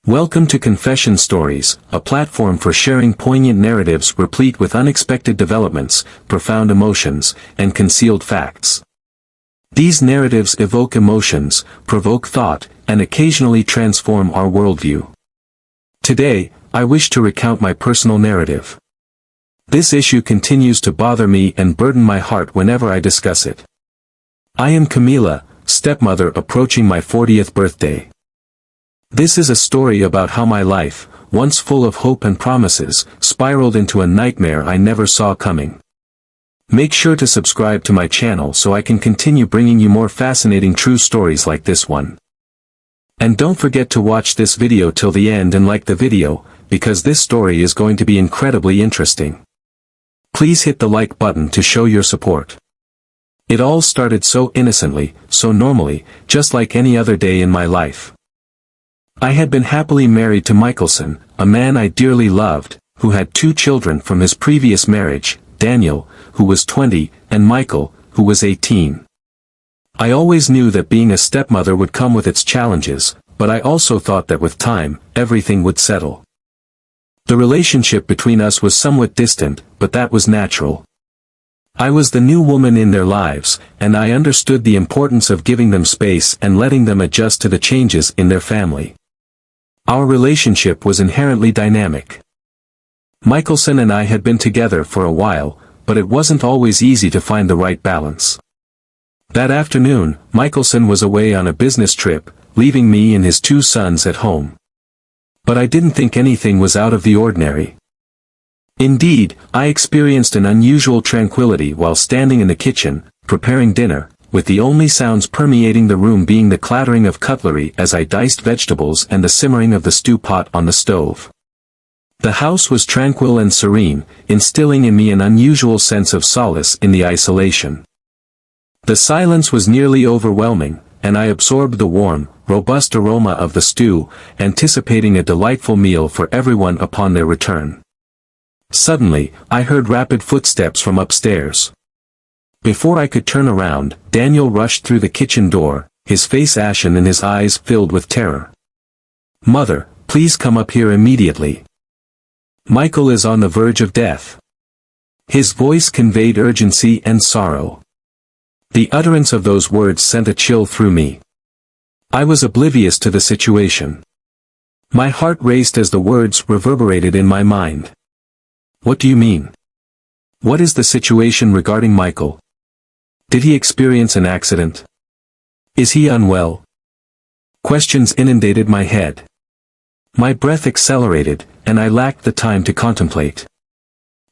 Welcome to Confession Stories, a platform for sharing poignant narratives replete with unexpected developments, profound emotions, and concealed facts. These narratives evoke emotions, provoke thought, and occasionally transform our worldview. Today, I wish to recount my personal narrative. This issue continues to bother me and burden my heart whenever I discuss it. I am Camila, stepmother approaching my 40th birthday. This is a story about how my life, once full of hope and promises, spiraled into a nightmare I never saw coming. Make sure to subscribe to my channel so I can continue bringing you more fascinating true stories like this one. And don't forget to watch this video till the end and like the video, because this story is going to be incredibly interesting. Please hit the like button to show your support. It all started so innocently, so normally, just like any other day in my life. I had been happily married to Michelson, a man I dearly loved, who had 2 children from his previous marriage, Daniel, who was 20, and Michael, who was 18. I always knew that being a stepmother would come with its challenges, but I also thought that with time, everything would settle. The relationship between us was somewhat distant, but that was natural. I was the new woman in their lives, and I understood the importance of giving them space and letting them adjust to the changes in their family. Our relationship was inherently dynamic. Michelson and I had been together for a while, but it wasn't always easy to find the right balance. That afternoon, Michelson was away on a business trip, leaving me and his 2 sons at home. But I didn't think anything was out of the ordinary. Indeed, I experienced an unusual tranquility while standing in the kitchen, preparing dinner, with the only sounds permeating the room being the clattering of cutlery as I diced vegetables and the simmering of the stew pot on the stove. The house was tranquil and serene, instilling in me an unusual sense of solace in the isolation. The silence was nearly overwhelming, and I absorbed the warm, robust aroma of the stew, anticipating a delightful meal for everyone upon their return. Suddenly, I heard rapid footsteps from upstairs. Before I could turn around, Daniel rushed through the kitchen door, his face ashen and his eyes filled with terror. "Mother, please come up here immediately. Michael is on the verge of death." His voice conveyed urgency and sorrow. The utterance of those words sent a chill through me. I was oblivious to the situation. My heart raced as the words reverberated in my mind. "What do you mean? What is the situation regarding Michael? Did he experience an accident? Is he unwell?" Questions inundated my head. My breath accelerated, and I lacked the time to contemplate.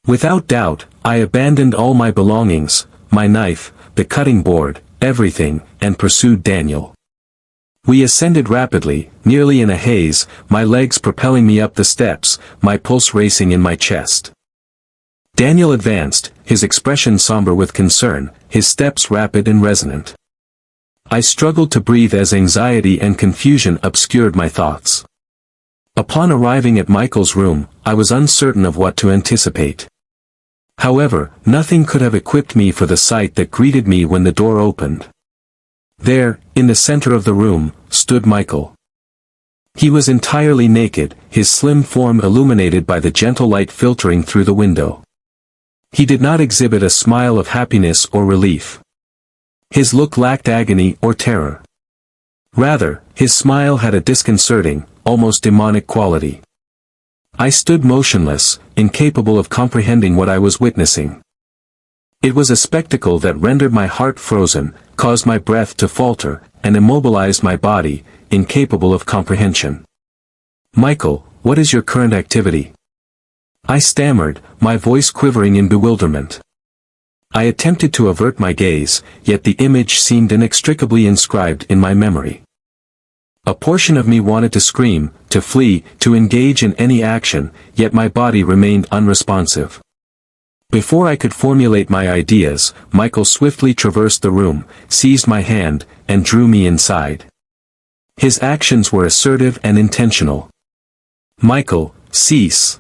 Without doubt, I abandoned all my belongings, my knife, the cutting board, everything, and pursued Daniel. We ascended rapidly, nearly in a haze, my legs propelling me up the steps, my pulse racing in my chest. Daniel advanced, his expression somber with concern, his steps rapid and resonant. I struggled to breathe as anxiety and confusion obscured my thoughts. Upon arriving at Michael's room, I was uncertain of what to anticipate. However, nothing could have equipped me for the sight that greeted me when the door opened. There, in the center of the room, stood Michael. He was entirely naked, his slim form illuminated by the gentle light filtering through the window. He did not exhibit a smile of happiness or relief. His look lacked agony or terror. Rather, his smile had a disconcerting, almost demonic quality. I stood motionless, incapable of comprehending what I was witnessing. It was a spectacle that rendered my heart frozen, caused my breath to falter, and immobilized my body, incapable of comprehension. "Michael, what is your current activity?" I stammered, my voice quivering in bewilderment. I attempted to avert my gaze, yet the image seemed inextricably inscribed in my memory. A portion of me wanted to scream, to flee, to engage in any action, yet my body remained unresponsive. Before I could formulate my ideas, Michael swiftly traversed the room, seized my hand, and drew me inside. His actions were assertive and intentional. "Michael, cease."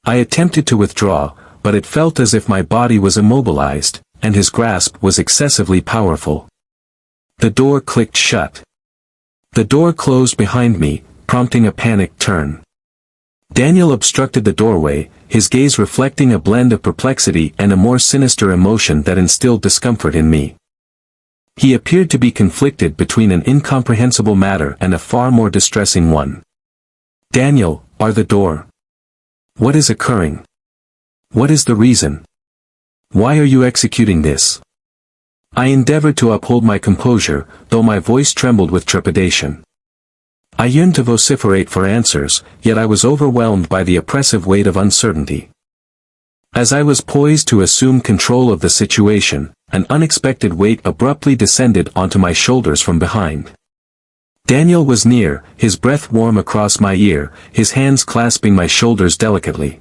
I attempted to withdraw, but it felt as if my body was immobilized, and his grasp was excessively powerful. The door clicked shut. The door closed behind me, prompting a panicked turn. Daniel obstructed the doorway, his gaze reflecting a blend of perplexity and a more sinister emotion that instilled discomfort in me. He appeared to be conflicted between an incomprehensible matter and a far more distressing one. "Daniel, bar the door. What is occurring? What is the reason? Why are you executing this?" I endeavored to uphold my composure, though my voice trembled with trepidation. I yearned to vociferate for answers, yet I was overwhelmed by the oppressive weight of uncertainty. As I was poised to assume control of the situation, an unexpected weight abruptly descended onto my shoulders from behind. Daniel was near, his breath warm across my ear, his hands clasping my shoulders delicately.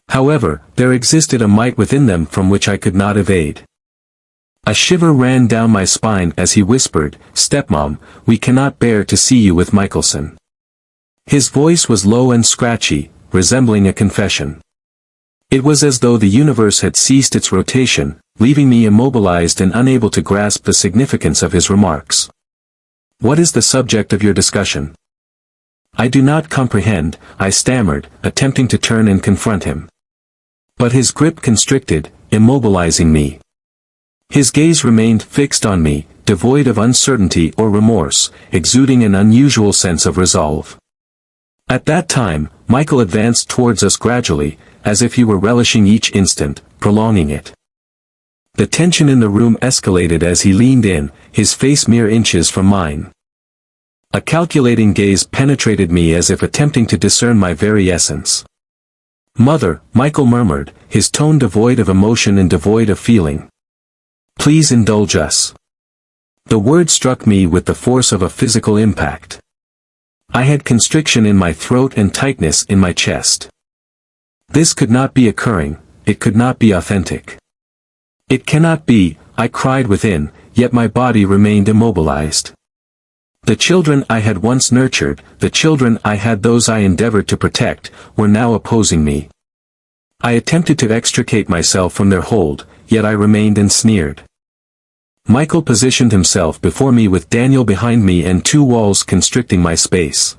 However, there existed a might within them from which I could not evade. A shiver ran down my spine as he whispered, "Stepmom, we cannot bear to see you with Michelson." His voice was low and scratchy, resembling a confession. It was as though the universe had ceased its rotation, leaving me immobilized and unable to grasp the significance of his remarks. "What is the subject of your discussion?" "I do not comprehend," I stammered, attempting to turn and confront him. But his grip constricted, immobilizing me. His gaze remained fixed on me, devoid of uncertainty or remorse, exuding an unusual sense of resolve. At that time, Michael advanced towards us gradually, as if he were relishing each instant, prolonging it. The tension in the room escalated as he leaned in, his face mere inches from mine. A calculating gaze penetrated me as if attempting to discern my very essence. "Mother," Michael murmured, his tone devoid of emotion and devoid of feeling. "Please indulge us." The word struck me with the force of a physical impact. I had constriction in my throat and tightness in my chest. This could not be occurring, it could not be authentic. "It cannot be," I cried within, yet my body remained immobilized. The children I had once nurtured, the children I had those I endeavored to protect, were now opposing me. I attempted to extricate myself from their hold, yet I remained ensnared. Michael positioned himself before me with Daniel behind me and two walls constricting my space.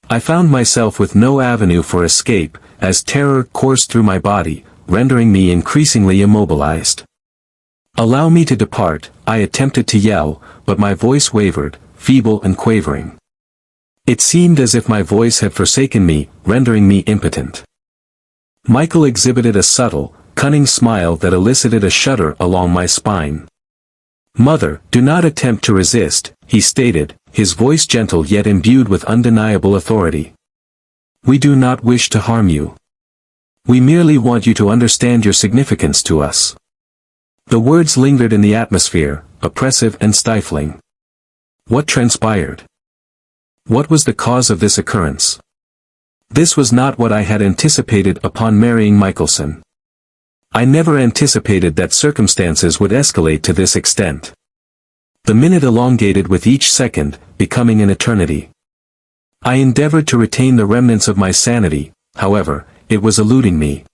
I found myself with no avenue for escape, as terror coursed through my body, rendering me increasingly immobilized. "Allow me to depart," I attempted to yell, but my voice wavered, feeble and quavering. It seemed as if my voice had forsaken me, rendering me impotent. Michael exhibited a subtle, cunning smile that elicited a shudder along my spine. "Mother, do not attempt to resist," he stated, his voice gentle yet imbued with undeniable authority. "We do not wish to harm you. We merely want you to understand your significance to us." The words lingered in the atmosphere, oppressive and stifling. What transpired? What was the cause of this occurrence? This was not what I had anticipated upon marrying Michelson. I never anticipated that circumstances would escalate to this extent. The minute elongated with each second, becoming an eternity. I endeavored to retain the remnants of my sanity, however, it was eluding me.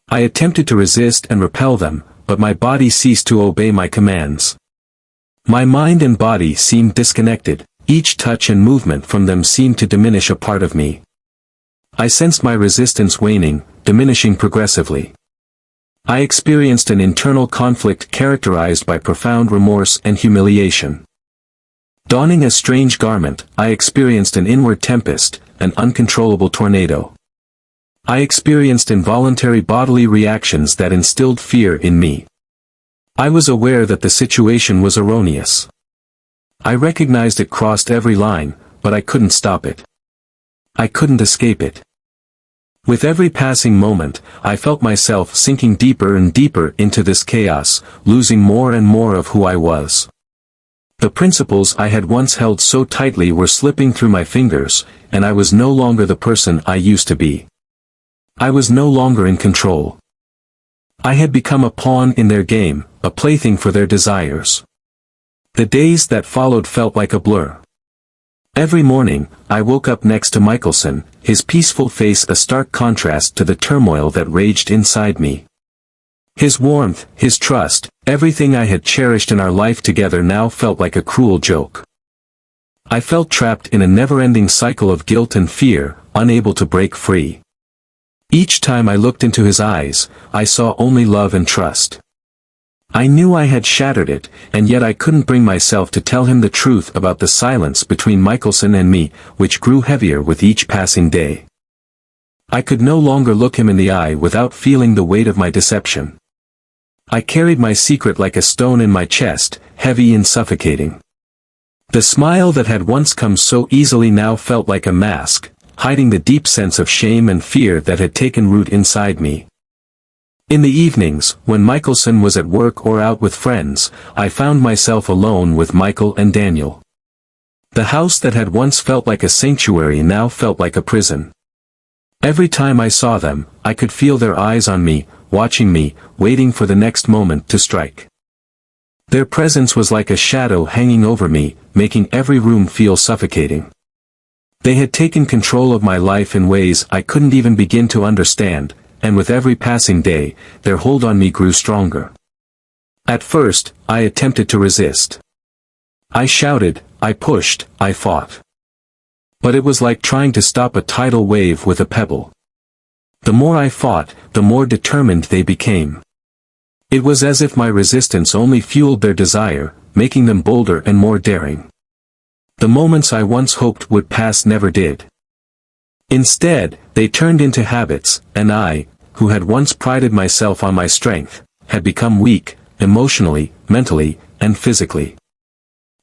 I attempted to resist and repel them, but my body ceased to obey my commands. My mind and body seemed disconnected, each touch and movement from them seemed to diminish a part of me. I sensed my resistance waning, diminishing progressively. I experienced an internal conflict characterized by profound remorse and humiliation. Donning a strange garment, I experienced an inward tempest, an uncontrollable tornado. I experienced involuntary bodily reactions that instilled fear in me. I was aware that the situation was erroneous. I recognized it crossed every line, but I couldn't stop it. I couldn't escape it. With every passing moment, I felt myself sinking deeper and deeper into this chaos, losing more and more of who I was. The principles I had once held so tightly were slipping through my fingers, and I was no longer the person I used to be. I was no longer in control. I had become a pawn in their game, a plaything for their desires. The days that followed felt like a blur. Every morning, I woke up next to Michelson, his peaceful face a stark contrast to the turmoil that raged inside me. His warmth, his trust, everything I had cherished in our life together now felt like a cruel joke. I felt trapped in a never-ending cycle of guilt and fear, unable to break free. Each time I looked into his eyes, I saw only love and trust. I knew I had shattered it, and yet I couldn't bring myself to tell him the truth about the silence between Michelson and me, which grew heavier with each passing day. I could no longer look him in the eye without feeling the weight of my deception. I carried my secret like a stone in my chest, heavy and suffocating. The smile that had once come so easily now felt like a mask, hiding the deep sense of shame and fear that had taken root inside me. In the evenings, when Michelson was at work or out with friends, I found myself alone with Michael and Daniel. The house that had once felt like a sanctuary now felt like a prison. Every time I saw them, I could feel their eyes on me, watching me, waiting for the next moment to strike. Their presence was like a shadow hanging over me, making every room feel suffocating. They had taken control of my life in ways I couldn't even begin to understand, and with every passing day, their hold on me grew stronger. At first, I attempted to resist. I shouted, I pushed, I fought. But it was like trying to stop a tidal wave with a pebble. The more I fought, the more determined they became. It was as if my resistance only fueled their desire, making them bolder and more daring. The moments I once hoped would pass never did. Instead, they turned into habits, and I, who had once prided myself on my strength, had become weak, emotionally, mentally, and physically.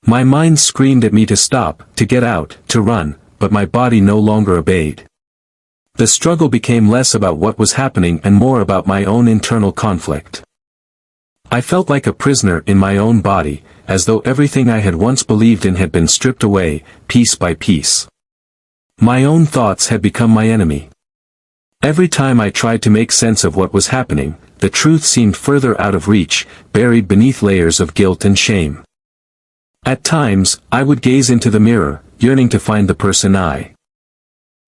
My mind screamed at me to stop, to get out, to run, but my body no longer obeyed. The struggle became less about what was happening and more about my own internal conflict. I felt like a prisoner in my own body, as though everything I had once believed in had been stripped away, piece by piece. My own thoughts had become my enemy. Every time I tried to make sense of what was happening, the truth seemed further out of reach, buried beneath layers of guilt and shame. At times, I would gaze into the mirror, yearning to find the person I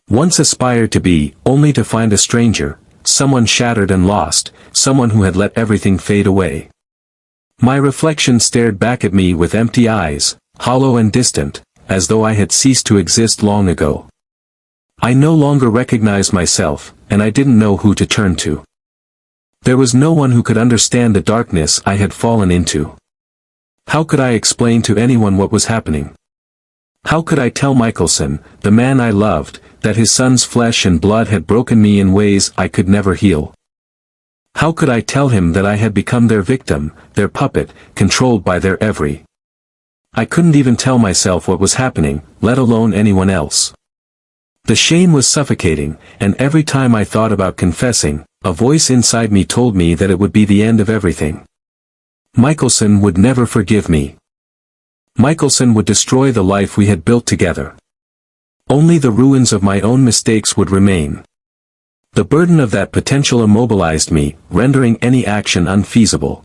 once aspired to be, only to find a stranger, someone shattered and lost, someone who had let everything fade away. My reflection stared back at me with empty eyes, hollow and distant, as though I had ceased to exist long ago. I no longer recognized myself, and I didn't know who to turn to. There was no one who could understand the darkness I had fallen into. How could I explain to anyone what was happening? How could I tell Michelson, the man I loved, that his son's flesh and blood had broken me in ways I could never heal? How could I tell him that I had become their victim, their puppet, controlled by their every? I couldn't even tell myself what was happening, let alone anyone else. The shame was suffocating, and every time I thought about confessing, a voice inside me told me that it would be the end of everything. Michelson would never forgive me. Michelson would destroy the life we had built together. Only the ruins of my own mistakes would remain. The burden of that potential immobilized me, rendering any action unfeasible.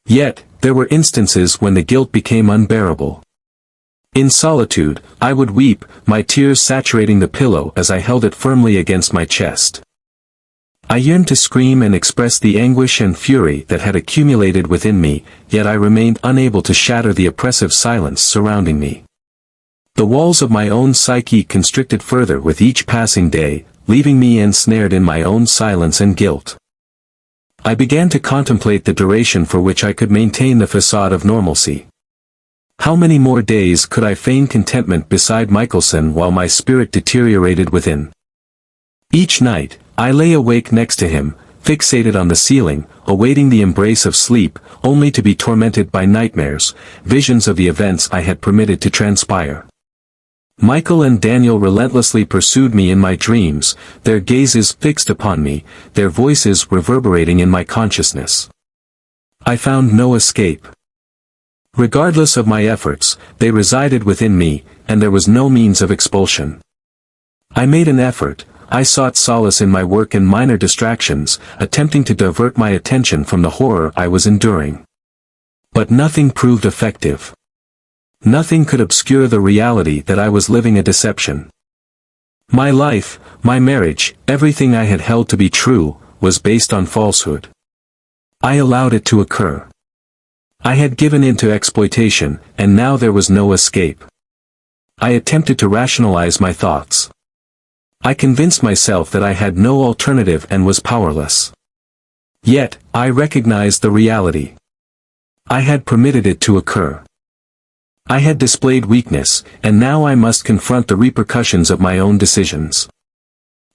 Yet, there were instances when the guilt became unbearable. In solitude, I would weep, my tears saturating the pillow as I held it firmly against my chest. I yearned to scream and express the anguish and fury that had accumulated within me, yet I remained unable to shatter the oppressive silence surrounding me. The walls of my own psyche constricted further with each passing day, leaving me ensnared in my own silence and guilt. I began to contemplate the duration for which I could maintain the facade of normalcy. How many more days could I feign contentment beside Michelson while my spirit deteriorated within? Each night, I lay awake next to him, fixated on the ceiling, awaiting the embrace of sleep, only to be tormented by nightmares, visions of the events I had permitted to transpire. Michael and Daniel relentlessly pursued me in my dreams, their gazes fixed upon me, their voices reverberating in my consciousness. I found no escape. Regardless of my efforts, they resided within me, and there was no means of expulsion. I made an effort. I sought solace in my work and minor distractions, attempting to divert my attention from the horror I was enduring. But nothing proved effective. Nothing could obscure the reality that I was living a deception. My life, my marriage, everything I had held to be true, was based on falsehood. I allowed it to occur. I had given in to exploitation, and now there was no escape. I attempted to rationalize my thoughts. I convinced myself that I had no alternative and was powerless. Yet, I recognized the reality. I had permitted it to occur. I had displayed weakness, and now I must confront the repercussions of my own decisions.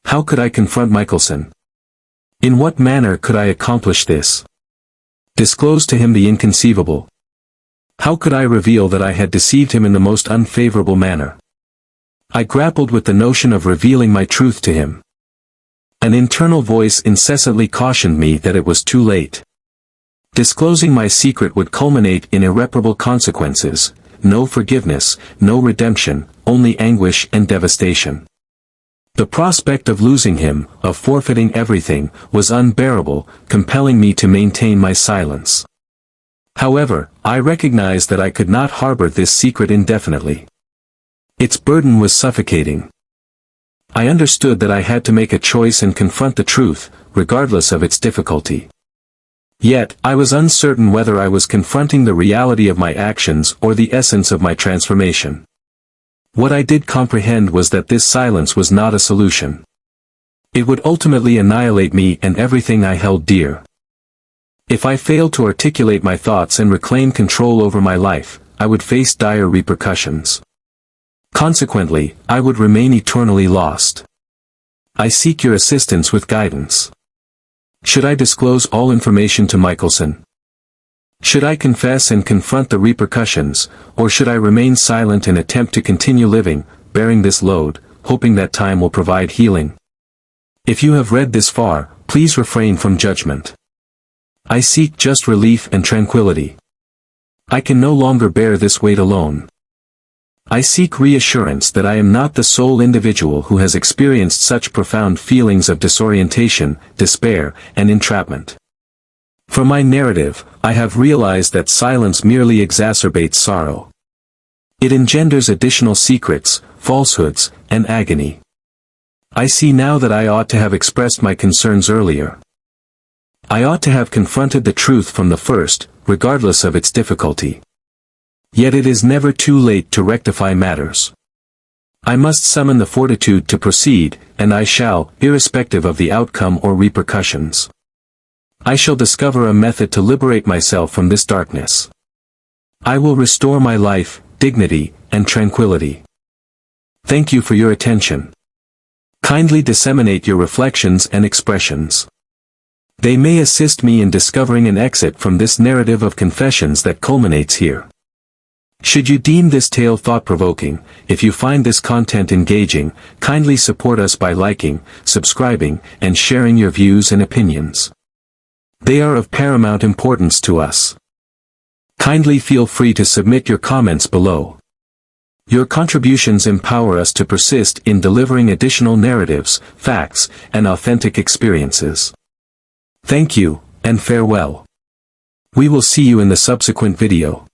How could I confront Michelson? In what manner could I accomplish this? Disclose to him the inconceivable. How could I reveal that I had deceived him in the most unfavorable manner? I grappled with the notion of revealing my truth to him. An internal voice incessantly cautioned me that it was too late. Disclosing my secret would culminate in irreparable consequences, no forgiveness, no redemption, only anguish and devastation. The prospect of losing him, of forfeiting everything, was unbearable, compelling me to maintain my silence. However, I recognized that I could not harbor this secret indefinitely. Its burden was suffocating. I understood that I had to make a choice and confront the truth, regardless of its difficulty. Yet, I was uncertain whether I was confronting the reality of my actions or the essence of my transformation. What I did comprehend was that this silence was not a solution. It would ultimately annihilate me and everything I held dear. If I failed to articulate my thoughts and reclaim control over my life, I would face dire repercussions. Consequently, I would remain eternally lost. I seek your assistance with guidance. Should I disclose all information to Michelson? Should I confess and confront the repercussions, or should I remain silent and attempt to continue living, bearing this load, hoping that time will provide healing? If you have read this far, please refrain from judgment. I seek just relief and tranquility. I can no longer bear this weight alone. I seek reassurance that I am not the sole individual who has experienced such profound feelings of disorientation, despair, and entrapment. From my narrative, I have realized that silence merely exacerbates sorrow. It engenders additional secrets, falsehoods, and agony. I see now that I ought to have expressed my concerns earlier. I ought to have confronted the truth from the first, regardless of its difficulty. Yet it is never too late to rectify matters. I must summon the fortitude to proceed, and I shall, irrespective of the outcome or repercussions. I shall discover a method to liberate myself from this darkness. I will restore my life, dignity, and tranquility. Thank you for your attention. Kindly disseminate your reflections and expressions. They may assist me in discovering an exit from this narrative of confessions that culminates here. Should you deem this tale thought-provoking, if you find this content engaging, kindly support us by liking, subscribing, and sharing your views and opinions. They are of paramount importance to us. Kindly feel free to submit your comments below. Your contributions empower us to persist in delivering additional narratives, facts, and authentic experiences. Thank you, and farewell. We will see you in the subsequent video.